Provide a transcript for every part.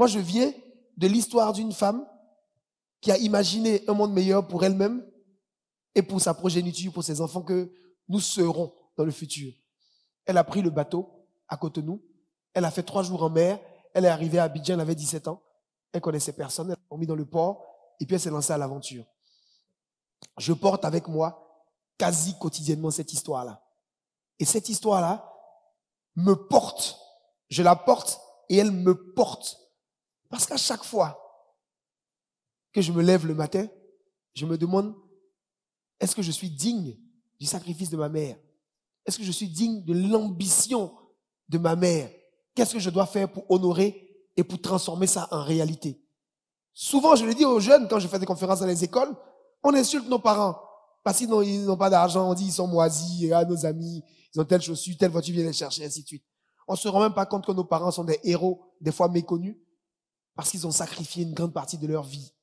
Moi, je viens de l'histoire d'une femme qui a imaginé un monde meilleur pour elle-même et pour sa progéniture, pour ses enfants que nous serons dans le futur. Elle a pris le bateau à Cotonou. Elle a fait 3 jours en mer. Elle est arrivée à Abidjan, elle avait 17 ans. Elle connaissait personne. Elle a mis dans le port et puis elle s'est lancée à l'aventure. Je porte avec moi quasi quotidiennement cette histoire-là. Et cette histoire-là me porte. Je la porte et elle me porte. Parce qu'à chaque fois que je me lève le matin, je me demande, est-ce que je suis digne du sacrifice de ma mère? Est-ce que je suis digne de l'ambition de ma mère? Qu'est-ce que je dois faire pour honorer et pour transformer ça en réalité? Souvent, je le dis aux jeunes, quand je fais des conférences dans les écoles, on insulte nos parents. Parce qu'ils n'ont pas d'argent, on dit ils sont moisis, et nos amis, ils ont telle chaussure, telle voiture, viens les chercher, ainsi de suite. On ne se rend même pas compte que nos parents sont des héros, des fois méconnus, parce qu'ils ont sacrifié une grande partie de leur vie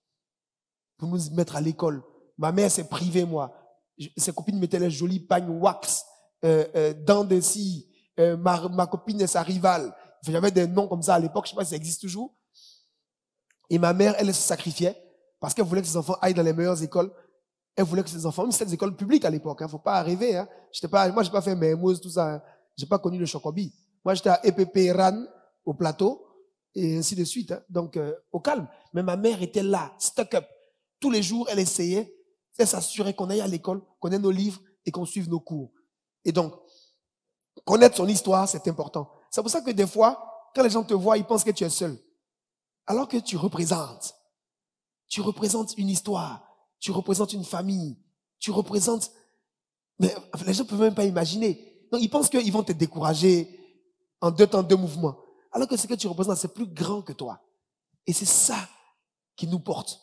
pour nous mettre à l'école. Ma mère s'est privée, moi. Ses copines mettaient les jolies pagnes wax, dents de scie. Ma copine et sa rivale. J'avais des noms comme ça à l'époque, je ne sais pas si ça existe toujours. Et ma mère, elle se sacrifiait parce qu'elle voulait que ses enfants aillent dans les meilleures écoles. Elle voulait que ses enfants, même si c'était des écoles publiques à l'époque, faut pas rêver. Moi, j'ai pas fait Mermoz, tout ça. J'ai pas connu le Chocobi. Moi, j'étais à EPP RAN, au plateau, et ainsi de suite. Donc, au calme. Mais ma mère était là, stuck up. Tous les jours, elle essayait. Elle s'assurait qu'on aille à l'école, qu'on ait nos livres et qu'on suive nos cours. Et donc, connaître son histoire, c'est important. C'est pour ça que des fois, quand les gens te voient, ils pensent que tu es seul. Alors que tu représentes une histoire, tu représentes une famille, tu représentes... Mais les gens ne peuvent même pas imaginer. Donc, ils pensent qu'ils vont te décourager en 2 temps, 2 mouvements. Alors que ce que tu représentes, c'est plus grand que toi. Et c'est ça qui nous porte.